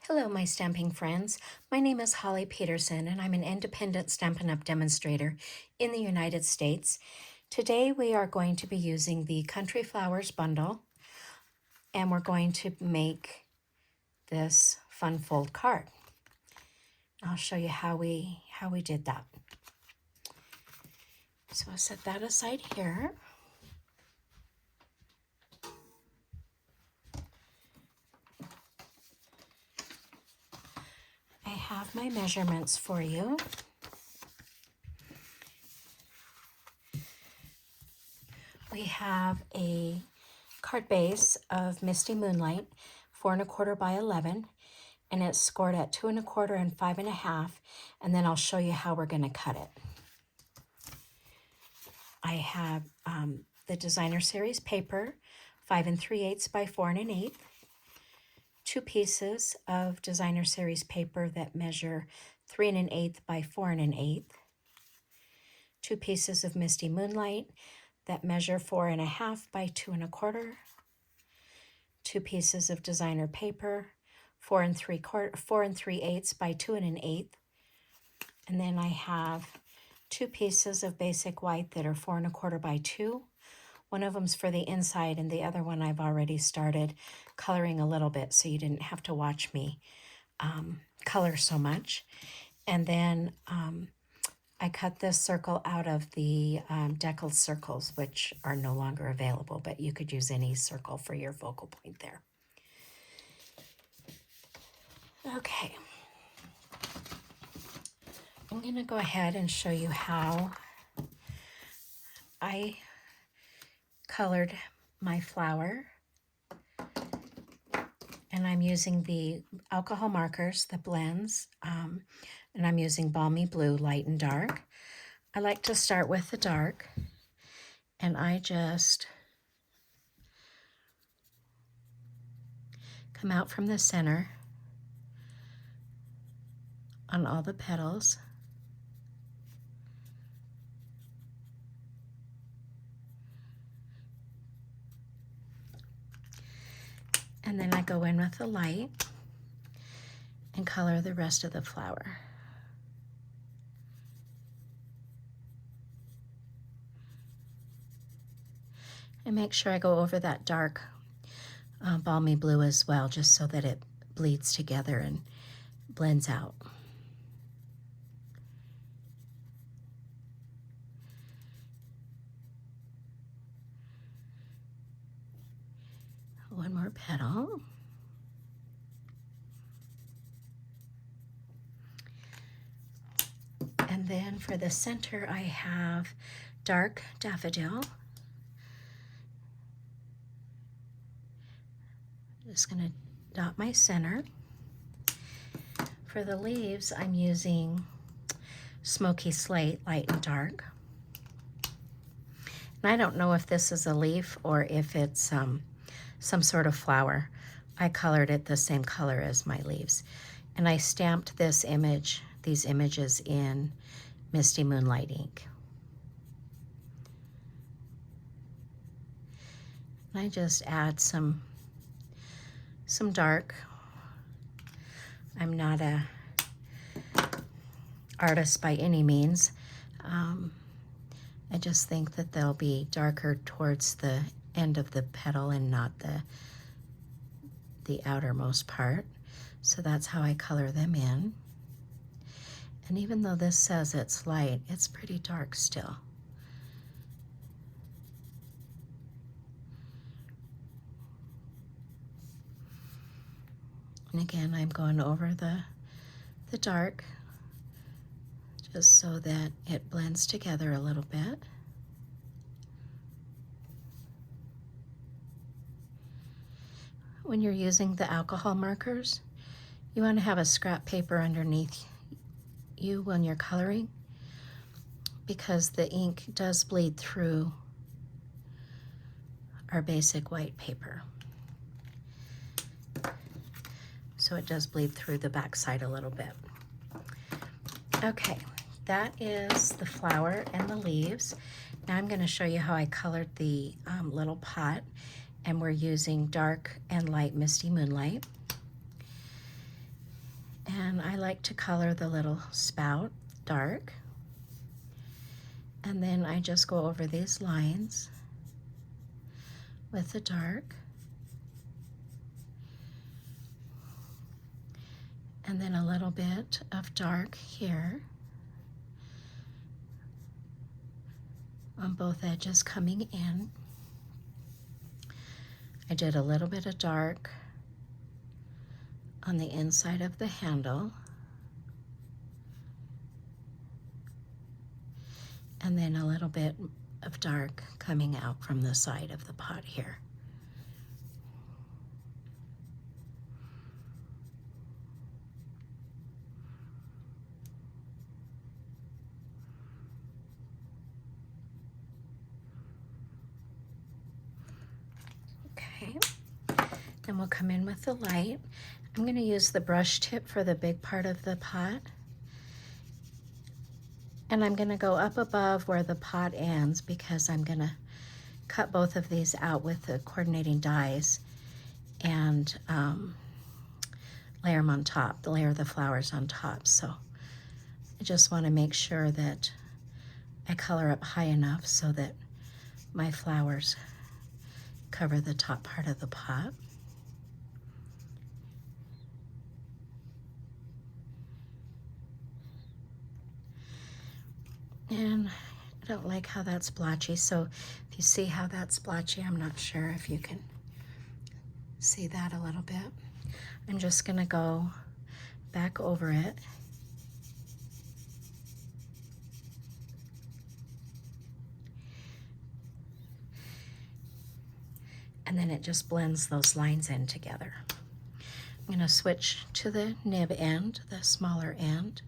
Hello, my stamping friends. My name is Holly Peterson, and I'm an independent Stampin' Up! Demonstrator in the United States. Today, we are going to be using the Country Flowers bundle, and we're going to make this fun fold card. I'll show you how we did that. So I'll set that aside here. I have my measurements for you. We have a card base of Misty Moonlight, 4 1/4 by 11, and it's scored at 2 1/4 and 5 1/2, and then I'll show you how we're going to cut it. I have the Designer Series paper, 5 3/8 by 4 1/8, 2 pieces of Designer Series paper that measure 3 1/8 by 4 1/8, 2 pieces of Misty Moonlight that measure 4 1/2 by 2 1/4, 2 pieces of designer paper, 4 3/8 by 2 1/8, and then I have 2 pieces of basic white that are 4 1/4 by 2. One of them's for the inside, and the other one I've already started coloring a little bit, so you didn't have to watch me color so much. And then I cut this circle out of the deckled circles, which are no longer available, but you could use any circle for your focal point there. Okay. I'm going to go ahead and show you how I colored my flower. And I'm using the alcohol markers, the blends, and I'm using Balmy Blue, light and dark. I like to start with the dark, and I just come out from the center on all the petals. And then I go in with the light and color the rest of the flower. And make sure I go over that dark balmy blue as well, just so that it bleeds together and blends out. One more petal. And then for the center, I have dark daffodil. Just going to dot my center. For the leaves, I'm using Smoky Slate, light and dark. And I don't know if this is a leaf or if it's some sort of flower. I colored it the same color as my leaves. And I stamped these images in Misty Moonlight ink. And I just add some dark. I'm not a artist by any means. I just think that they'll be darker towards the end of the petal and not the outermost part. So that's how I color them in. And even though this says it's light, it's pretty dark still. And again, I'm going over the dark just so that it blends together a little bit. When you're using the alcohol markers, you want to have a scrap paper underneath you when you're coloring, because the ink does bleed through our basic white paper. So it does bleed through the back side a little bit. Okay, that is the flower and the leaves. Now I'm going to show you how I colored the little pot, and we're using dark and light Misty Moonlight. And I like to color the little spout dark. And then I just go over these lines with the dark. And then a little bit of dark here on both edges coming in. I did a little bit of dark on the inside of the handle. And then a little bit of dark coming out from the side of the pot here. Okay, then we'll come in with the light. I'm going to use the brush tip for the big part of the pot. And I'm going to go up above where the pot ends because I'm going to cut both of these out with the coordinating dies and layer them on top, layer the flowers on top. So I just want to make sure that I color up high enough so that my flowers cover the top part of the pot. And I don't like how that's blotchy, so if you see how that's blotchy, I'm not sure if you can see that a little bit. I'm just going to go back over it. And then it just blends those lines in together. I'm going to switch to the nib end, the smaller end,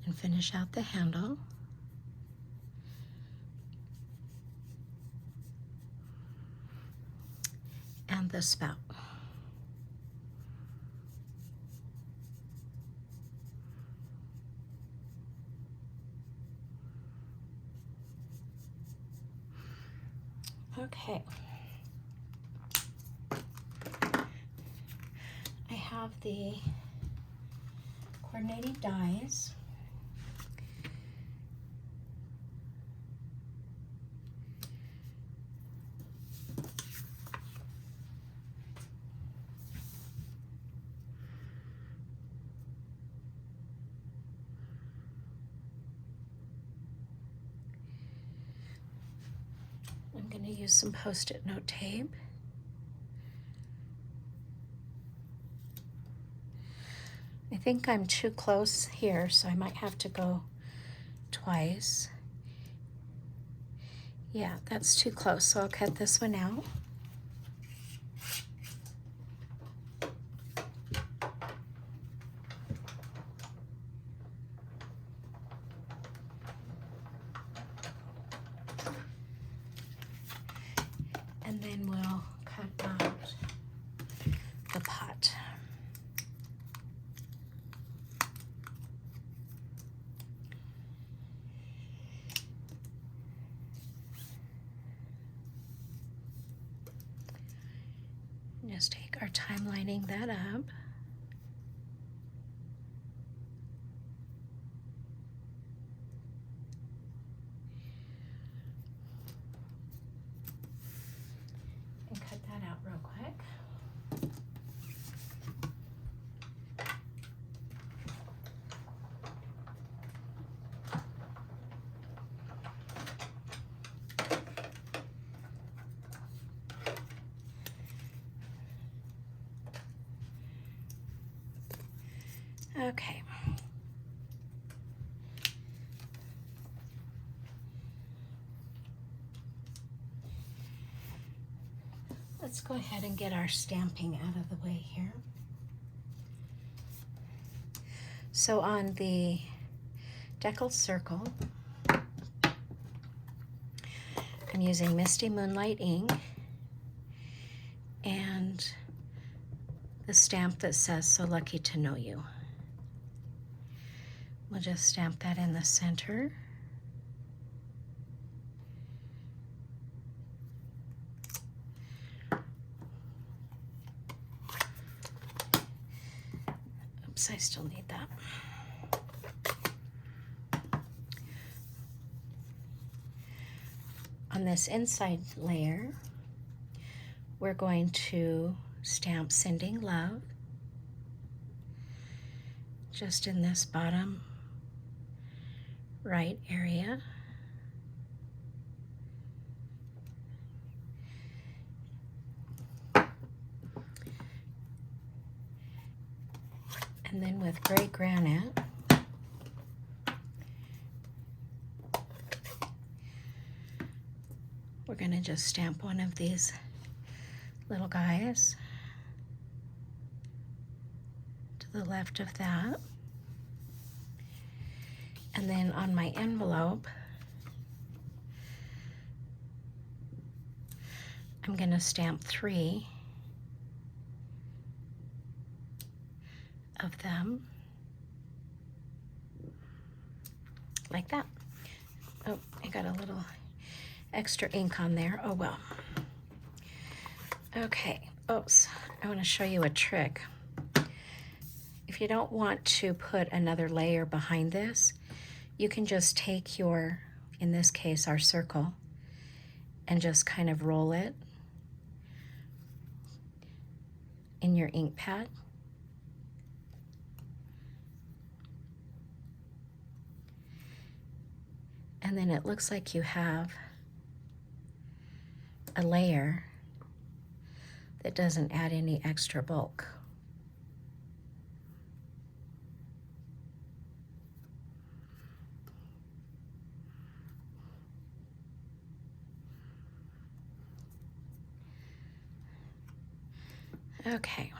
and finish out the handle. And the spout. Okay. I have the coordinating dies. I'm going to use some Post-it note tape. I think I'm too close here, so I might have to go twice. Yeah, that's too close, so I'll cut this one out. And then we'll cut out the pot. Just take our time lining that up. And cut that out real quick. Okay. Let's go ahead and get our stamping out of the way here. So on the decal circle, I'm using Misty Moonlight ink and the stamp that says "So Lucky to Know You." We'll just stamp that in the center. Oops, I still need that. On this inside layer, we're going to stamp Sending Love just in this bottom right area. And then with gray granite, we're going to just stamp one of these little guys to the left of that. And then on my envelope, I'm going to stamp 3 of them, like that. Oh, I got a little extra ink on there. Oh well. Okay, oops, I want to show you a trick. If you don't want to put another layer behind this, you can just take your, in this case, our circle, and just kind of roll it in your ink pad. And then it looks like you have a layer that doesn't add any extra bulk. Okay.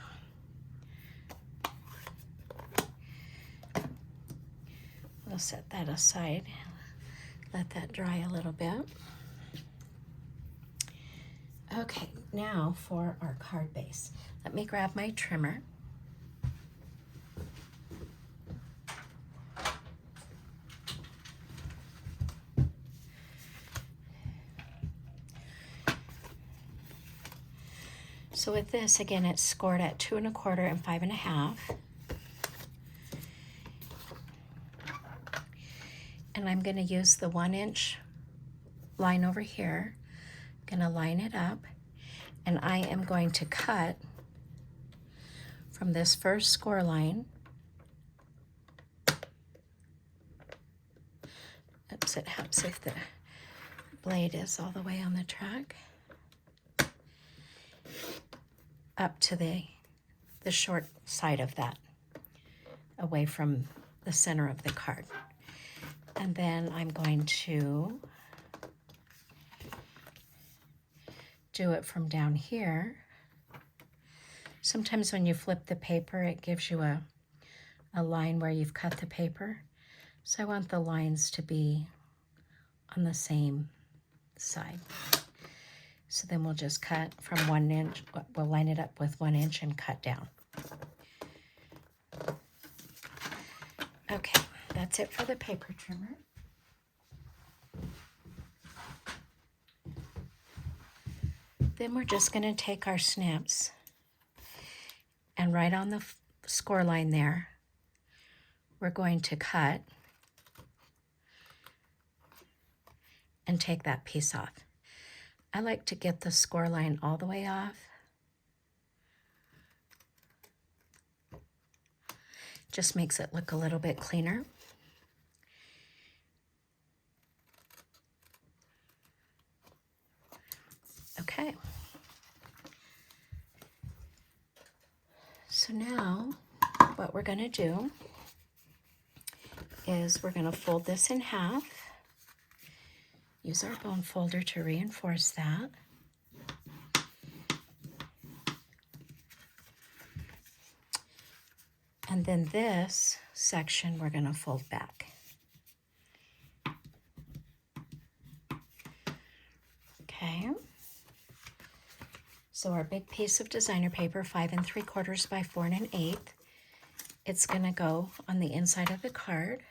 We'll set that aside, let that dry a little bit. Okay, now for our card base. Let me grab my trimmer. So with this, again, it's scored at 2 1/4 and 5 1/2. And I'm going to use the 1-inch line over here. I'm going to line it up, and I am going to cut from this first score line. Oops, it helps if the blade is all the way on the track. Up to the short side of that, away from the center of the card. And then I'm going to do it from down here. Sometimes when you flip the paper, it gives you a line where you've cut the paper. So I want the lines to be on the same side. So then we'll just cut from 1 inch, we'll line it up with 1 inch and cut down. Okay, that's it for the paper trimmer. Then we're just going to take our snips and right on the score line there, we're going to cut and take that piece off. I like to get the score line all the way off. Just makes it look a little bit cleaner. Okay. So now what we're going to do is we're going to fold this in half. Use our bone folder to reinforce that. And then this section we're going to fold back. Okay. So our big piece of designer paper, 5 3/4 by 4 1/8, it's going to go on the inside of the card.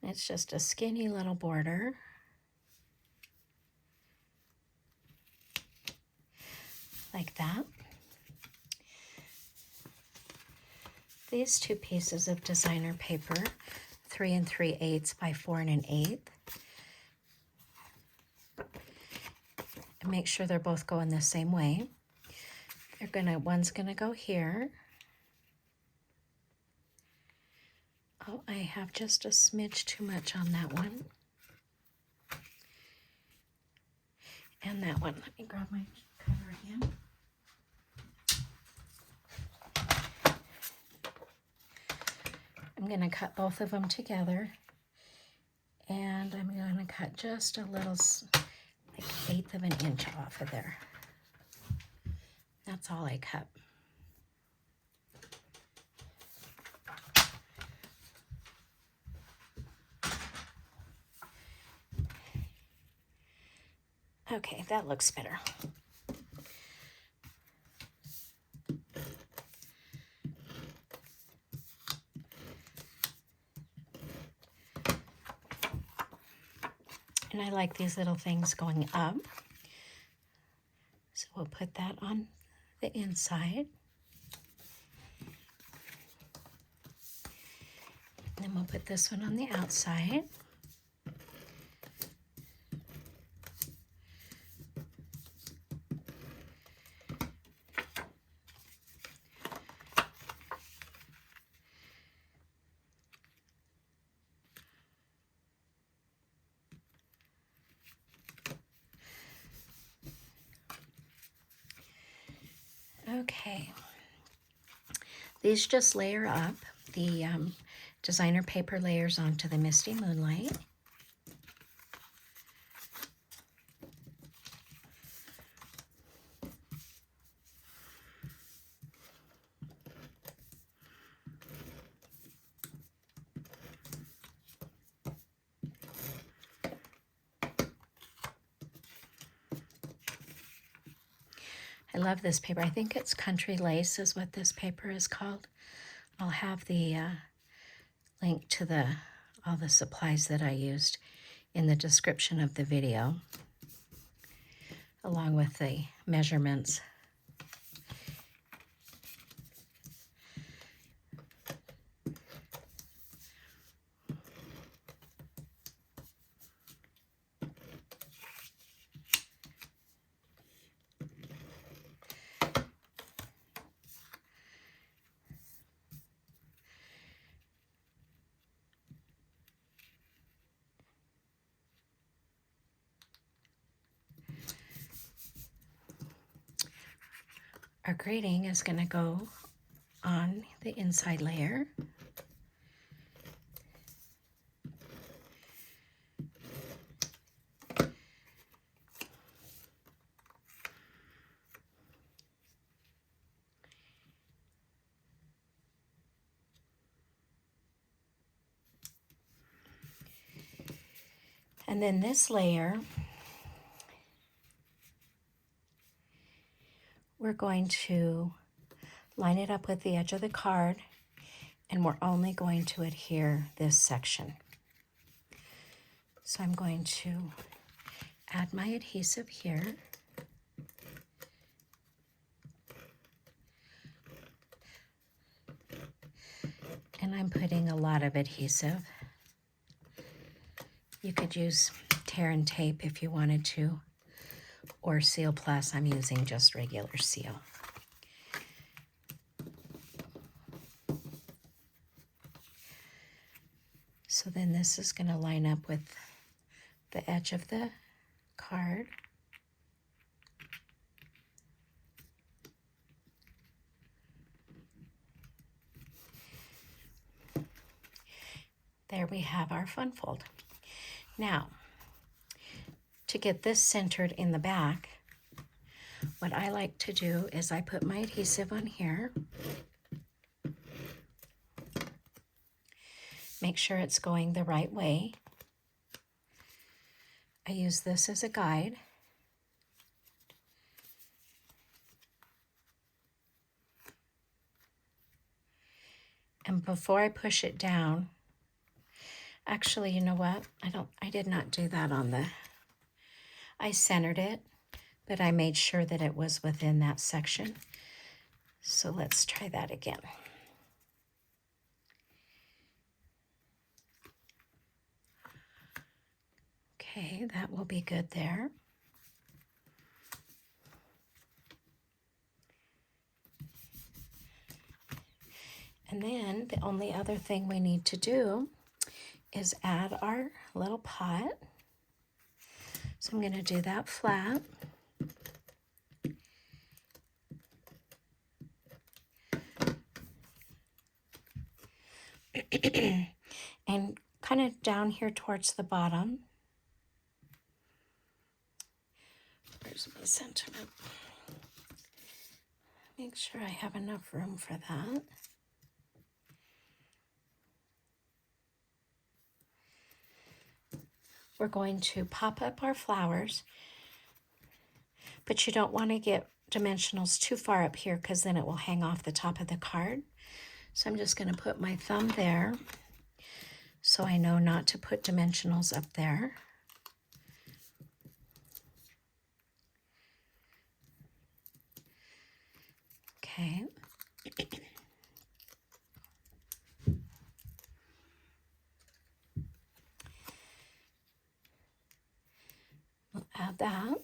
It's just a skinny little border. Like that. These two pieces of designer paper, 3 3/8 by 4 1/8. And make sure they're both going the same way. One's gonna go here. Oh, I have just a smidge too much on that one. And that one. Let me grab my cutter again. I'm going to cut both of them together. And I'm going to cut just a little, like 1/8 of an inch off of there. That's all I cut. Okay, that looks better. And I like these little things going up. So we'll put that on the inside. And then we'll put this one on the outside. Okay, these just layer up. The designer paper layers onto the Misty Moonlight. I love this paper. I think it's Country Lace is what this paper is called. I'll have the link to all the supplies that I used in the description of the video, along with the measurements. Our grading is going to go on the inside layer. And then this layer, we're going to line it up with the edge of the card, and we're only going to adhere this section. So I'm going to add my adhesive here. And I'm putting a lot of adhesive. You could use tear and tape if you wanted to, or Seal Plus. I'm using just regular Seal. So then this is going to line up with the edge of the card. There we have our fun fold. Now, to get this centered in the back, what I like to do is I put my adhesive on here. Make sure it's going the right way. I use this as a guide. And before I push it down, Actually, you know what? I did not do that on the, I centered it, but I made sure that it was within that section. So let's try that again. Okay, that will be good there. And then the only other thing we need to do is add our little pot. So I'm going to do that flat. And kind of down here towards the bottom. Where's my sentiment? Make sure I have enough room for that. We're going to pop up our flowers, but you don't want to get dimensionals too far up here because then it will hang off the top of the card. So I'm just going to put my thumb there so I know not to put dimensionals up there. Okay. We'll add that,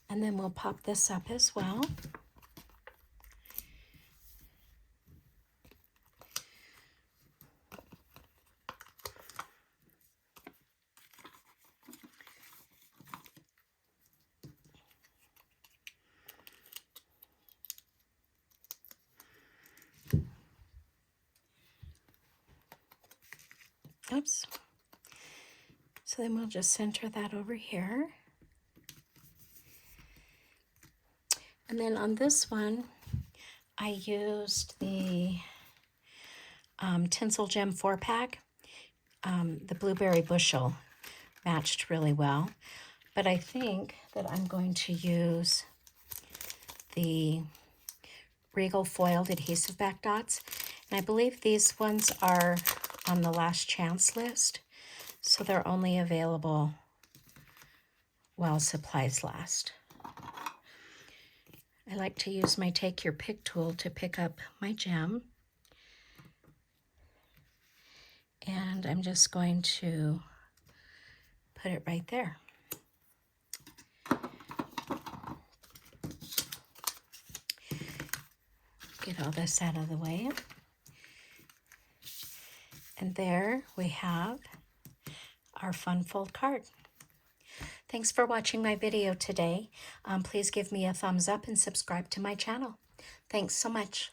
and then we'll pop this up as well. Oops. So then we'll just center that over here. And then on this one, I used the Tinsel Gem 4-pack. The Blueberry Bushel matched really well. But I think that I'm going to use the Regal Foiled Adhesive Back Dots. And I believe these ones are on the last chance list. So they're only available while supplies last. I like to use my Take Your Pick tool to pick up my gem. And I'm just going to put it right there. Get all this out of the way. And there we have our fun fold card. Thanks for watching my video today. Please give me a thumbs up and subscribe to my channel. Thanks so much.